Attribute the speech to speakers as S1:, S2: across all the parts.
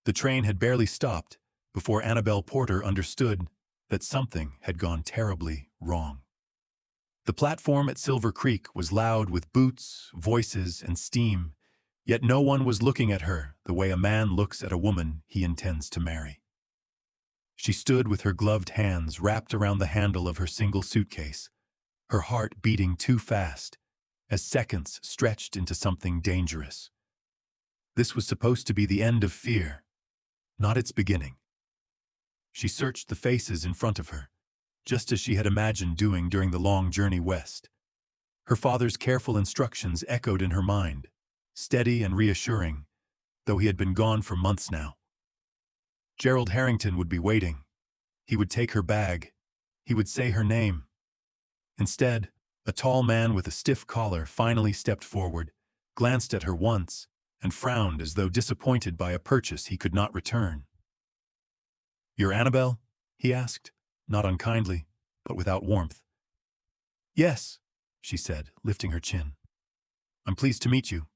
S1: The train had barely stopped before Annabelle Porter understood that something had gone terribly wrong. The platform at Silver Creek was loud with boots, voices, and steam, yet no one was looking at her the way a man looks at a woman he intends to marry. She stood with her gloved hands wrapped around the handle of her single suitcase, her heart beating too fast as seconds stretched into something dangerous. This was supposed to be the end of fear, not its beginning. She searched the faces in front of her, just as she had imagined doing during the long journey west. Her father's careful instructions echoed in her mind, steady and reassuring, though he had been gone for months now. Gerald Harrington would be waiting. He would take her bag. He would say her name. Instead, a tall man with a stiff collar finally stepped forward, glanced at her once, and frowned as though disappointed by a purchase he could not return. "You're Annabelle?" he asked, not unkindly, but without warmth. "Yes," she said, lifting her chin. "I'm pleased to meet you."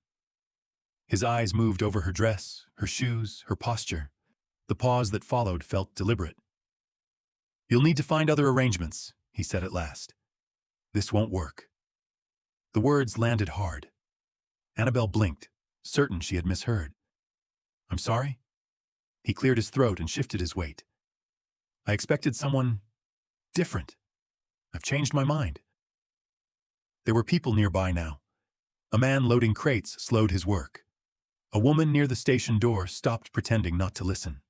S1: His eyes moved over her dress, her shoes, her posture. The pause that followed felt deliberate. "You'll need to find other arrangements," he said at last. "This won't work." The words landed hard. Annabelle blinked, certain she had misheard. "I'm sorry?" He cleared his throat and shifted his weight. "I expected someone different. I've changed my mind." There were people nearby now. A man loading crates slowed his work. A woman near the station door stopped pretending not to listen.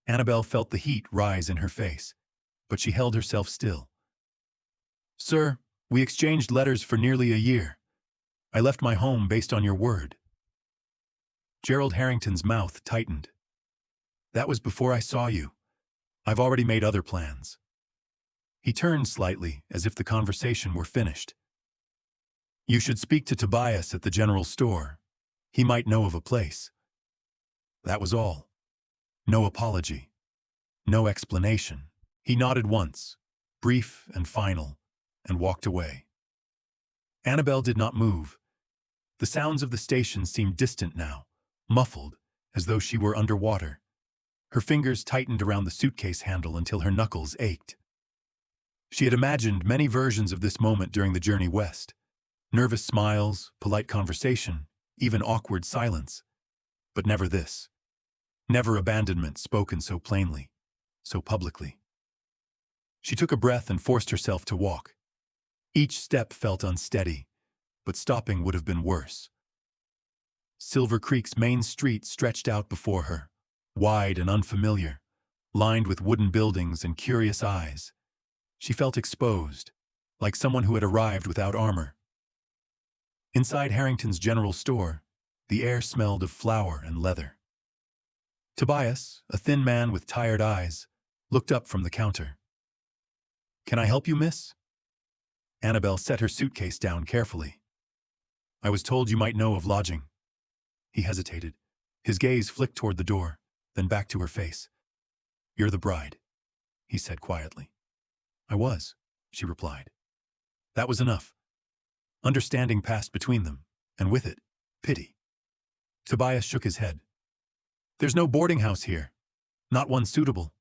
S1: Annabelle felt the heat rise in her face, but she held herself still. "Sir, we exchanged letters for nearly a year. I left my home based on your word." Gerald Harrington's mouth tightened. "That was before I saw you. I've already made other plans." He turned slightly, as if the conversation were finished. "You should speak to Tobias at the general store. He might know of a place." That was all. No apology. No explanation. He nodded once, brief and final, and walked away. Annabelle did not move. The sounds of the station seemed distant now, muffled, as though she were underwater. Her fingers tightened around the suitcase handle until her knuckles ached. She had imagined many versions of this moment during the journey west. Nervous smiles, polite conversation, even awkward silence. But never this. Never abandonment spoken so plainly, so publicly. She took a breath and forced herself to walk. Each step felt unsteady, but stopping would have been worse. Silver Creek's main street stretched out before her, wide and unfamiliar, lined with wooden buildings and curious eyes. She felt exposed, like someone who had arrived without armor. Inside Harrington's general store, the air smelled of flour and leather. Tobias, a thin man with tired eyes, looked up from the counter. "Can I help you, miss?" Annabelle set her suitcase down carefully. "I was told you might know of lodging." He hesitated. His gaze flicked toward the door, then back to her face. "You're the bride," he said quietly. "I was," she replied. That was enough. Understanding passed between them, and with it, pity. Tobias shook his head. "There's no boarding house here. Not one suitable.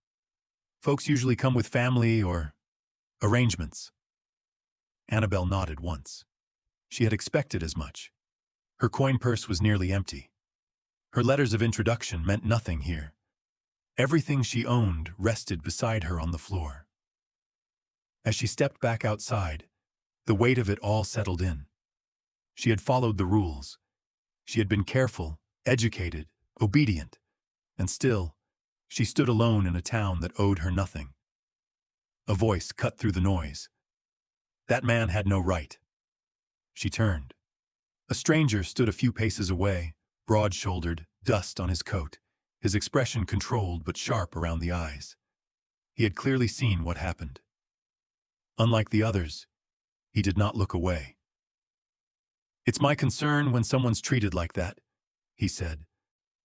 S1: Folks usually come with family or arrangements." Annabelle nodded once. She had expected as much. Her coin purse was nearly empty. Her letters of introduction meant nothing here. Everything she owned rested beside her on the floor. As she stepped back outside, the weight of it all settled in. She had followed the rules. She had been careful, educated, obedient, and still, she stood alone in a town that owed her nothing. A voice cut through the noise. That man had no right. She turned. A stranger stood a few paces away, broad-shouldered, dust on his coat, his expression controlled but sharp around the eyes. He had clearly seen what happened. Unlike the others, he did not look away. "It's my concern when someone's treated like that," he said.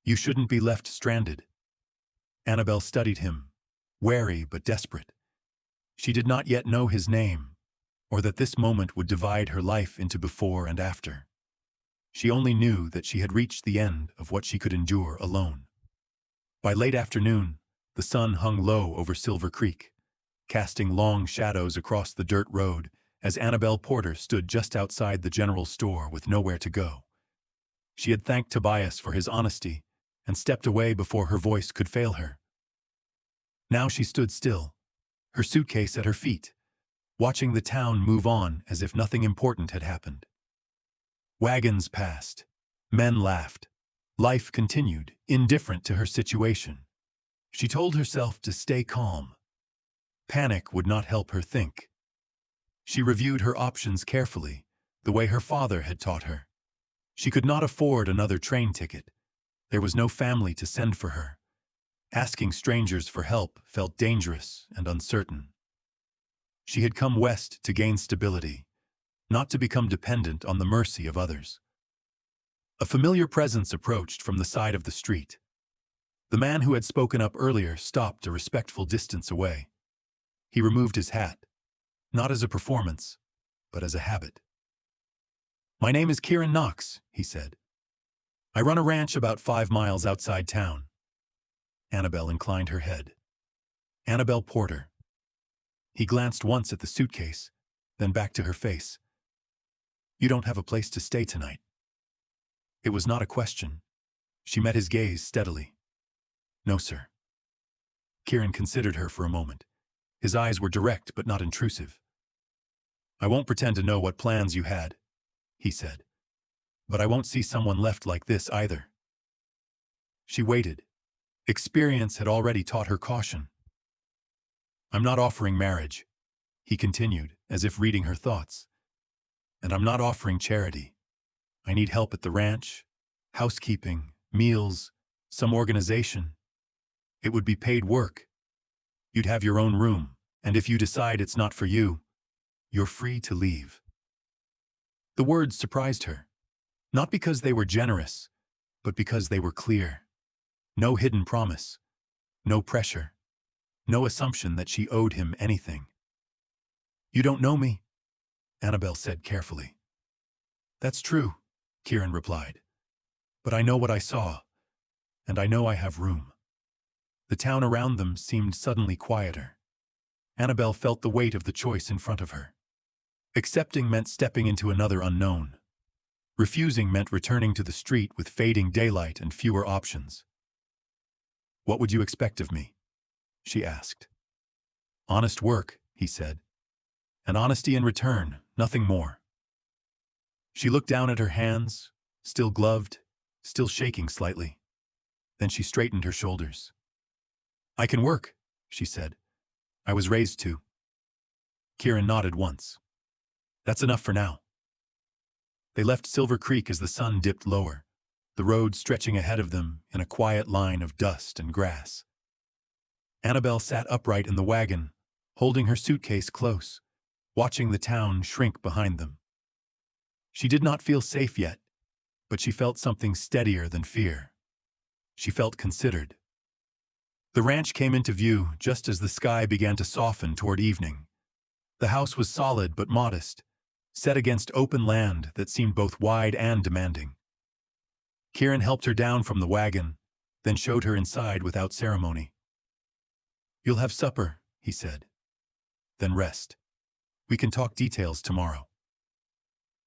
S1: "You shouldn't be left stranded." Annabelle studied him, wary but desperate. She did not yet know his name, or that this moment would divide her life into before and after. She only knew that she had reached the end of what she could endure alone. By late afternoon, the sun hung low over Silver Creek, casting long shadows across the dirt road as Annabelle Porter stood just outside the general store with nowhere to go. She had thanked Tobias for his honesty and stepped away before her voice could fail her. Now she stood still, her suitcase at her feet, watching the town move on as if nothing important had happened. Wagons passed. Men laughed. Life continued, indifferent to her situation. She told herself to stay calm. Panic would not help her think. She reviewed her options carefully, the way her father had taught her. She could not afford another train ticket. There was no family to send for her. Asking strangers for help felt dangerous and uncertain. She had come west to gain stability, not to become dependent on the mercy of others. A familiar presence approached from the side of the street. The man who had spoken up earlier stopped a respectful distance away. He removed his hat, not as a performance, but as a habit. "My name is Kieran Knox," he said. "I run a ranch about 5 miles outside town." Annabelle inclined her head. "Annabelle Porter." He glanced once at the suitcase, then back to her face. "You don't have a place to stay tonight." It was not a question. She met his gaze steadily. "No, sir." Kieran considered her for a moment. His eyes were direct but not intrusive. "I won't pretend to know what plans you had," he said. "But I won't see someone left like this either." She waited. Experience had already taught her caution. "I'm not offering marriage," he continued, as if reading her thoughts. "And I'm not offering charity. I need help at the ranch, housekeeping, meals, some organization. It would be paid work. You'd have your own room, and if you decide it's not for you, you're free to leave." The words surprised her, not because they were generous, but because they were clear. No hidden promise, no pressure, no assumption that she owed him anything. "You don't know me," Annabelle said carefully. "That's true," Kieran replied. "But I know what I saw, and I know I have room." The town around them seemed suddenly quieter. Annabelle felt the weight of the choice in front of her. Accepting meant stepping into another unknown. Refusing meant returning to the street with fading daylight and fewer options. "What would you expect of me?" she asked. "Honest work," he said. "And honesty in return, nothing more." She looked down at her hands, still gloved, still shaking slightly. Then she straightened her shoulders. "I can work," she said. "I was raised to." Kieran nodded once. "That's enough for now." They left Silver Creek as the sun dipped lower, the road stretching ahead of them in a quiet line of dust and grass. Annabelle sat upright in the wagon, holding her suitcase close, watching the town shrink behind them. She did not feel safe yet, but she felt something steadier than fear. She felt considered. The ranch came into view just as the sky began to soften toward evening. The house was solid but modest, set against open land that seemed both wide and demanding. Kieran helped her down from the wagon, then showed her inside without ceremony. "You'll have supper," he said. "Then rest. We can talk details tomorrow."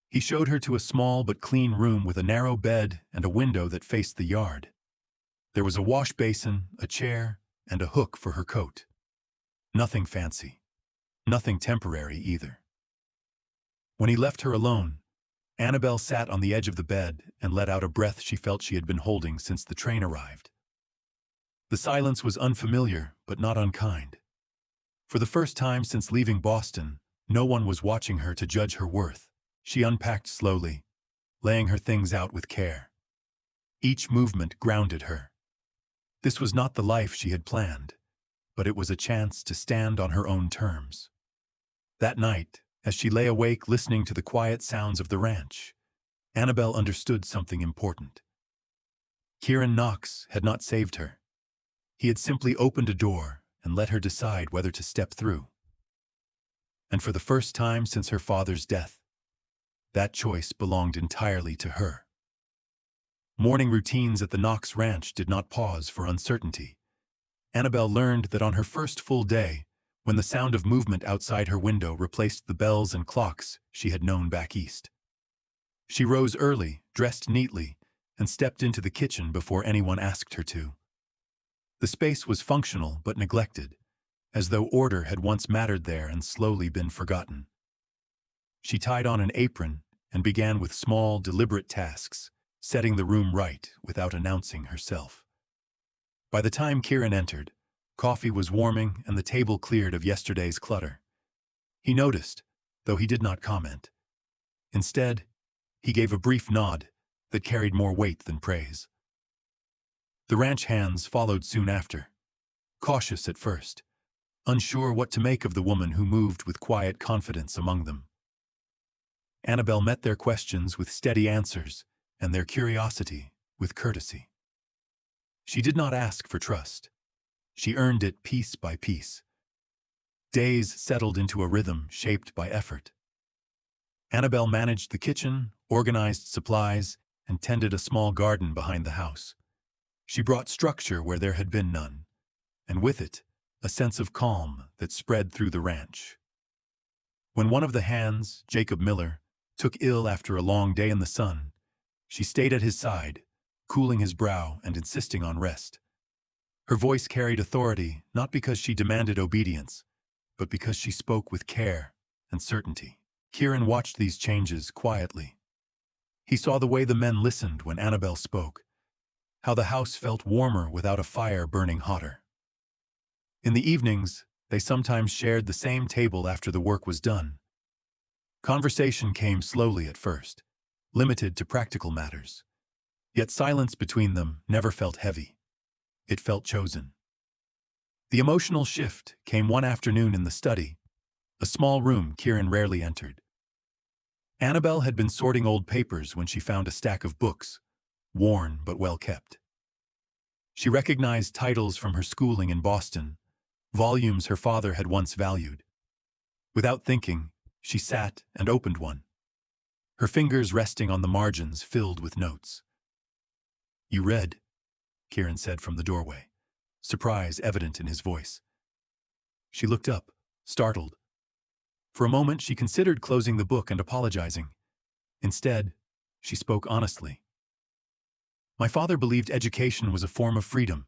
S1: He showed her to a small but clean room with a narrow bed and a window that faced the yard. There was a wash basin, a chair, and a hook for her coat. Nothing fancy. Nothing temporary either. When he left her alone, Annabelle sat on the edge of the bed and let out a breath she felt she had been holding since the train arrived. The silence was unfamiliar, but not unkind. For the first time since leaving Boston, no one was watching her to judge her worth. She unpacked slowly, laying her things out with care. Each movement grounded her. This was not the life she had planned, but it was a chance to stand on her own terms. That night, as she lay awake listening to the quiet sounds of the ranch, Annabelle understood something important. Kieran Knox had not saved her. He had simply opened a door and let her decide whether to step through. And for the first time since her father's death, that choice belonged entirely to her. Morning routines at the Knox Ranch did not pause for uncertainty. Annabelle learned that on her first full day, when the sound of movement outside her window replaced the bells and clocks she had known back east. She rose early, dressed neatly, and stepped into the kitchen before anyone asked her to. The space was functional but neglected, as though order had once mattered there and slowly been forgotten. She tied on an apron and began with small, deliberate tasks, setting the room right without announcing herself. By the time Kieran entered, coffee was warming and the table cleared of yesterday's clutter. He noticed, though he did not comment. Instead, he gave a brief nod that carried more weight than praise. The ranch hands followed soon after, cautious at first, unsure what to make of the woman who moved with quiet confidence among them. Annabelle met their questions with steady answers and their curiosity with courtesy. She did not ask for trust. She earned it piece by piece. Days settled into a rhythm shaped by effort. Annabelle managed the kitchen, organized supplies, and tended a small garden behind the house. She brought structure where there had been none, and with it, a sense of calm that spread through the ranch. When one of the hands, Jacob Miller, took ill after a long day in the sun, she stayed at his side, cooling his brow and insisting on rest. Her voice carried authority not because she demanded obedience, but because she spoke with care and certainty. Kieran watched these changes quietly. He saw the way the men listened when Annabelle spoke, how the house felt warmer without a fire burning hotter. In the evenings, they sometimes shared the same table after the work was done. Conversation came slowly at first, limited to practical matters. Yet silence between them never felt heavy. It felt chosen. The emotional shift came one afternoon in the study, a small room Kieran rarely entered. Annabelle had been sorting old papers when she found a stack of books, worn but well kept. She recognized titles from her schooling in Boston, volumes her father had once valued. Without thinking, she sat and opened one, her fingers resting on the margins filled with notes. "You read," Kieran said from the doorway, surprise evident in his voice. She looked up, startled. For a moment she considered closing the book and apologizing. Instead, she spoke honestly. "My father believed education was a form of freedom.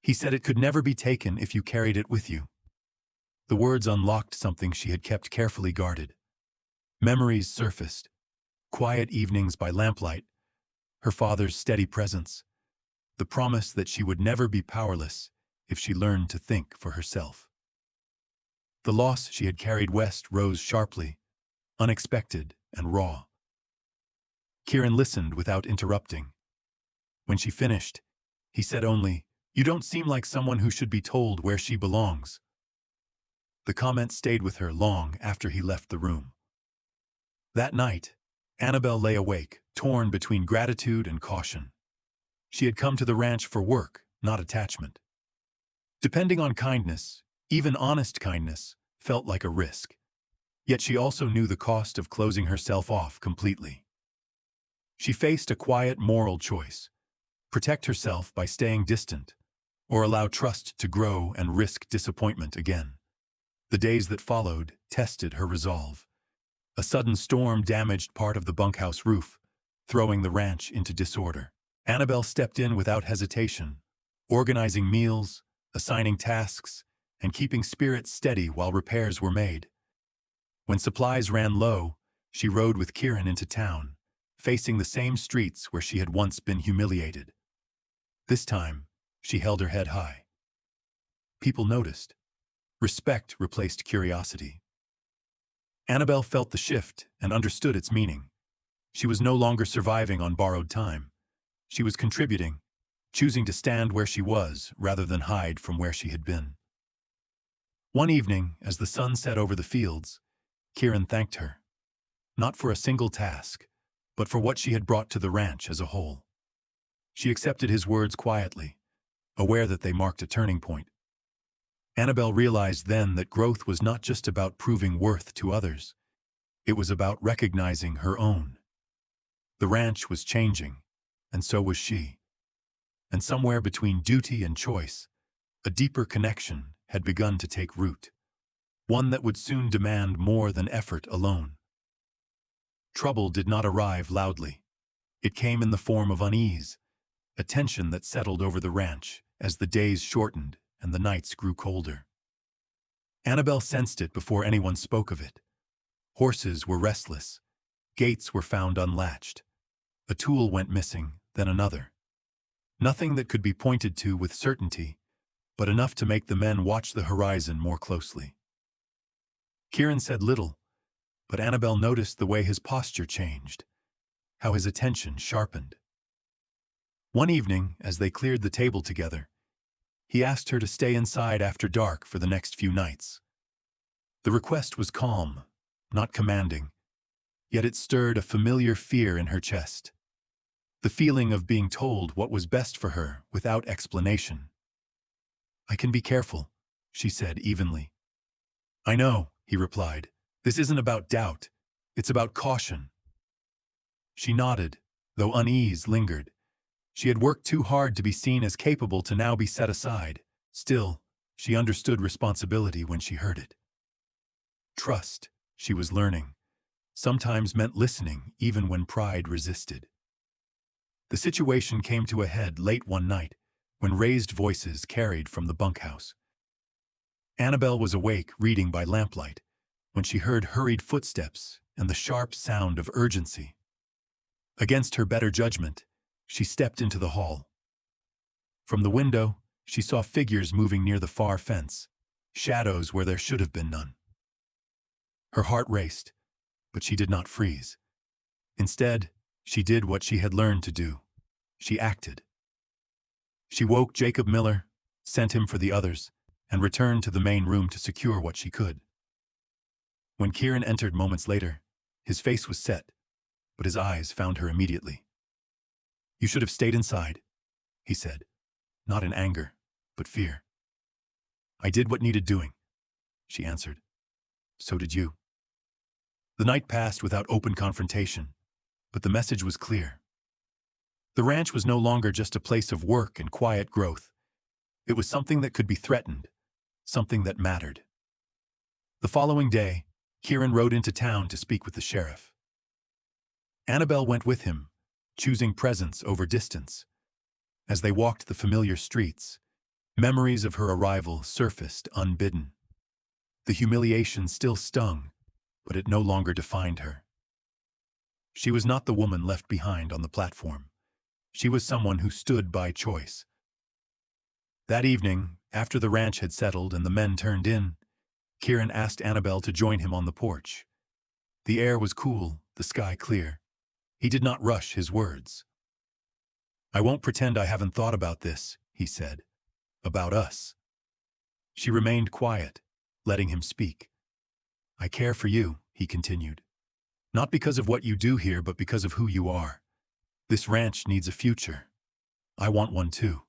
S1: He said it could never be taken if you carried it with you." The words unlocked something she had kept carefully guarded. Memories surfaced, quiet evenings by lamplight, her father's steady presence, the promise that she would never be powerless if she learned to think for herself. The loss she had carried west rose sharply, unexpected and raw. Kieran listened without interrupting. When she finished, he said only, "You don't seem like someone who should be told where she belongs." The comment stayed with her long after he left the room. That night, Annabelle lay awake, torn between gratitude and caution. She had come to the ranch for work, not attachment. Depending on kindness, even honest kindness, felt like a risk. Yet she also knew the cost of closing herself off completely. She faced a quiet moral choice: protect herself by staying distant, or allow trust to grow and risk disappointment again. The days that followed tested her resolve. A sudden storm damaged part of the bunkhouse roof, throwing the ranch into disorder. Annabelle stepped in without hesitation, organizing meals, assigning tasks, and keeping spirits steady while repairs were made. When supplies ran low, she rode with Kieran into town, facing the same streets where she had once been humiliated. This time, she held her head high. People noticed. Respect replaced curiosity. Annabelle felt the shift and understood its meaning. She was no longer surviving on borrowed time. She was contributing, choosing to stand where she was rather than hide from where she had been. One evening, as the sun set over the fields, Kieran thanked her, not for a single task, but for what she had brought to the ranch as a whole. She accepted his words quietly, aware that they marked a turning point. Annabelle realized then that growth was not just about proving worth to others. It was about recognizing her own. The ranch was changing, and so was she. And somewhere between duty and choice, a deeper connection had begun to take root, one that would soon demand more than effort alone. Trouble did not arrive loudly. It came in the form of unease, a tension that settled over the ranch as the days shortened and the nights grew colder. Annabelle sensed it before anyone spoke of it. Horses were restless. Gates were found unlatched. A tool went missing, then another. Nothing that could be pointed to with certainty, but enough to make the men watch the horizon more closely. Kieran said little, but Annabelle noticed the way his posture changed, how his attention sharpened. One evening, as they cleared the table together, he asked her to stay inside after dark for the next few nights. The request was calm, not commanding, yet it stirred a familiar fear in her chest. The feeling of being told what was best for her without explanation. "I can be careful," she said evenly. "I know," he replied. "This isn't about doubt. It's about caution." She nodded, though unease lingered. She had worked too hard to be seen as capable to now be set aside. Still, she understood responsibility when she heard it. Trust, she was learning, sometimes meant listening even when pride resisted. The situation came to a head late one night when raised voices carried from the bunkhouse. Annabelle was awake, reading by lamplight, when she heard hurried footsteps and the sharp sound of urgency. Against her better judgment, she stepped into the hall. From the window, she saw figures moving near the far fence, shadows where there should have been none. Her heart raced, but she did not freeze. Instead, she did what she had learned to do. She acted. She woke Jacob Miller, sent him for the others, and returned to the main room to secure what she could. When Kieran entered moments later, his face was set, but his eyes found her immediately. "You should have stayed inside," he said, not in anger, but fear. "I did what needed doing," she answered. "So did you." The night passed without open confrontation, but the message was clear. The ranch was no longer just a place of work and quiet growth. It was something that could be threatened, something that mattered. The following day, Kieran rode into town to speak with the sheriff. Annabelle went with him, choosing presence over distance. As they walked the familiar streets, memories of her arrival surfaced unbidden. The humiliation still stung, but it no longer defined her. She was not the woman left behind on the platform. She was someone who stood by choice. That evening, after the ranch had settled and the men turned in, Kieran asked Annabelle to join him on the porch. The air was cool, the sky clear. He did not rush his words. "I won't pretend I haven't thought about this," he said. "About us." She remained quiet, letting him speak. "I care for you," he continued. "Not because of what you do here, but because of who you are. This ranch needs a future. I want one too.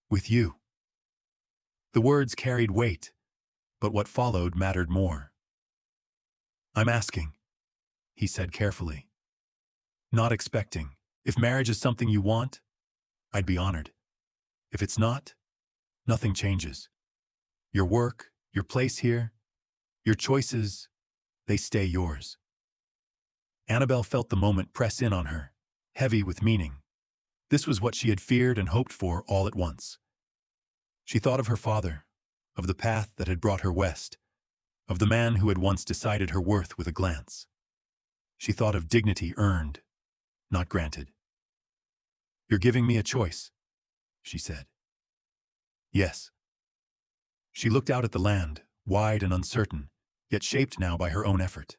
S1: With you." The words carried weight, but what followed mattered more. "I'm asking," he said carefully. "Not expecting. If marriage is something you want, I'd be honored. If it's not, nothing changes. Your work, your place here, your choices, they stay yours." Annabelle felt the moment press in on her, heavy with meaning. This was what she had feared and hoped for all at once. She thought of her father, of the path that had brought her west, of the man who had once decided her worth with a glance. She thought of dignity earned, not granted. "You're giving me a choice," she said. "Yes." She looked out at the land, wide and uncertain, yet shaped now by her own effort.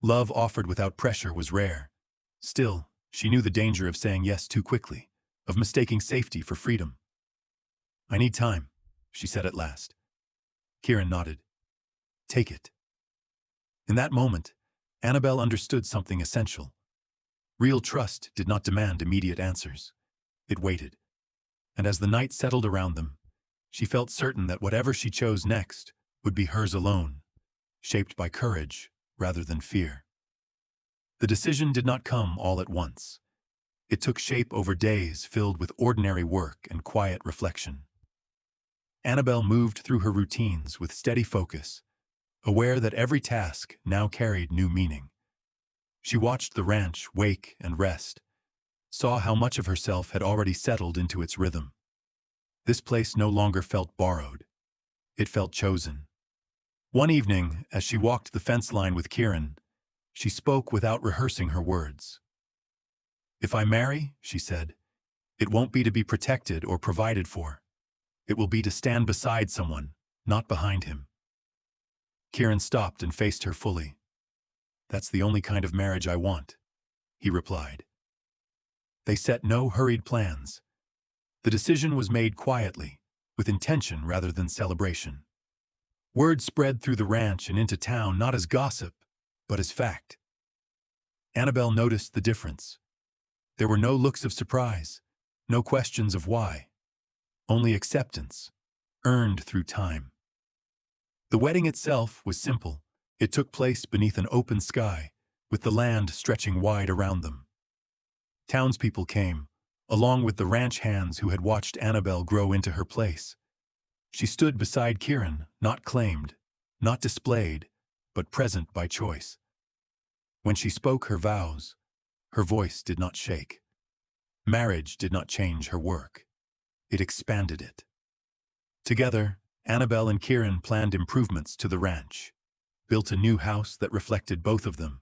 S1: Love offered without pressure was rare. Still, she knew the danger of saying yes too quickly, of mistaking safety for freedom. "I need time," she said at last. Kieran nodded. "Take it." In that moment, Annabelle understood something essential. Real trust did not demand immediate answers. It waited. And as the night settled around them, she felt certain that whatever she chose next would be hers alone, shaped by courage rather than fear. The decision did not come all at once. It took shape over days filled with ordinary work and quiet reflection. Annabelle moved through her routines with steady focus, aware that every task now carried new meaning. She watched the ranch wake and rest, saw how much of herself had already settled into its rhythm. This place no longer felt borrowed. It felt chosen. One evening, as she walked the fence line with Kieran, she spoke without rehearsing her words. "If I marry," she said, "it won't be to be protected or provided for. It will be to stand beside someone, not behind him." Kieran stopped and faced her fully. "That's the only kind of marriage I want," he replied. They set no hurried plans. The decision was made quietly, with intention rather than celebration. Word spread through the ranch and into town not as gossip, but as fact. Annabelle noticed the difference. There were no looks of surprise, no questions of why, only acceptance, earned through time. The wedding itself was simple. It took place beneath an open sky, with the land stretching wide around them. Townspeople came, along with the ranch hands who had watched Annabelle grow into her place. She stood beside Kieran, not claimed, not displayed, but present by choice. When she spoke her vows, her voice did not shake. Marriage did not change her work. It expanded it. Together, Annabelle and Kieran planned improvements to the ranch, built a new house that reflected both of them,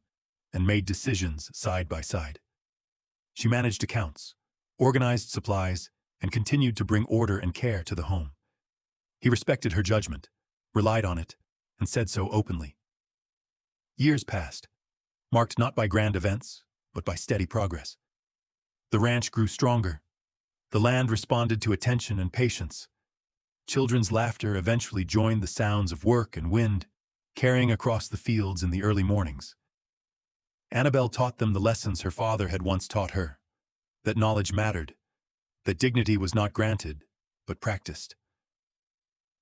S1: and made decisions side by side. She managed accounts, organized supplies, and continued to bring order and care to the home. He respected her judgment, relied on it, and said so openly. Years passed, marked not by grand events, but by steady progress. The ranch grew stronger. The land responded to attention and patience. Children's laughter eventually joined the sounds of work and wind, carrying across the fields in the early mornings. Annabelle taught them the lessons her father had once taught her, that knowledge mattered, that dignity was not granted, but practiced.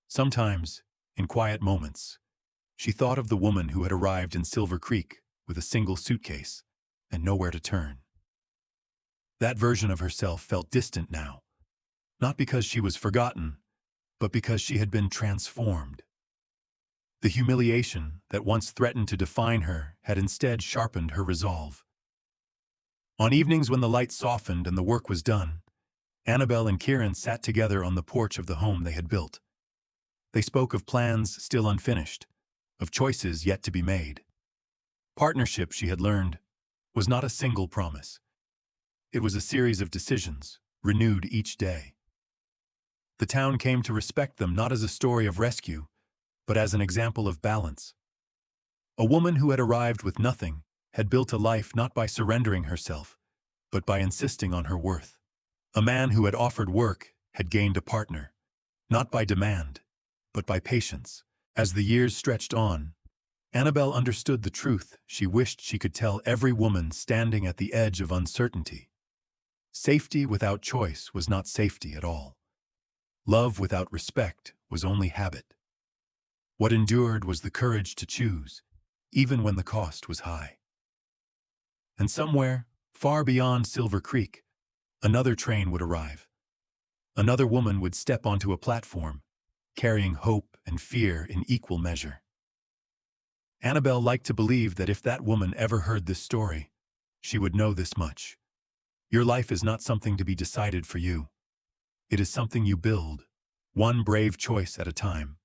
S1: Sometimes, in quiet moments, she thought of the woman who had arrived in Silver Creek with a single suitcase and nowhere to turn. That version of herself felt distant now, not because she was forgotten, but because she had been transformed. The humiliation that once threatened to define her had instead sharpened her resolve. On evenings when the light softened and the work was done, Annabelle and Kieran sat together on the porch of the home they had built. They spoke of plans still unfinished, of choices yet to be made. Partnership, she had learned, was not a single promise. It was a series of decisions, renewed each day. The town came to respect them not as a story of rescue, but as an example of balance. A woman who had arrived with nothing had built a life not by surrendering herself, but by insisting on her worth. A man who had offered work had gained a partner, not by demand, but by patience. As the years stretched on, Annabelle understood the truth she wished she could tell every woman standing at the edge of uncertainty. Safety without choice was not safety at all. Love without respect was only habit. What endured was the courage to choose, even when the cost was high. And somewhere, far beyond Silver Creek, another train would arrive. Another woman would step onto a platform, carrying hope and fear in equal measure. Annabelle liked to believe that if that woman ever heard this story, she would know this much. Your life is not something to be decided for you. It is something you build, one brave choice at a time.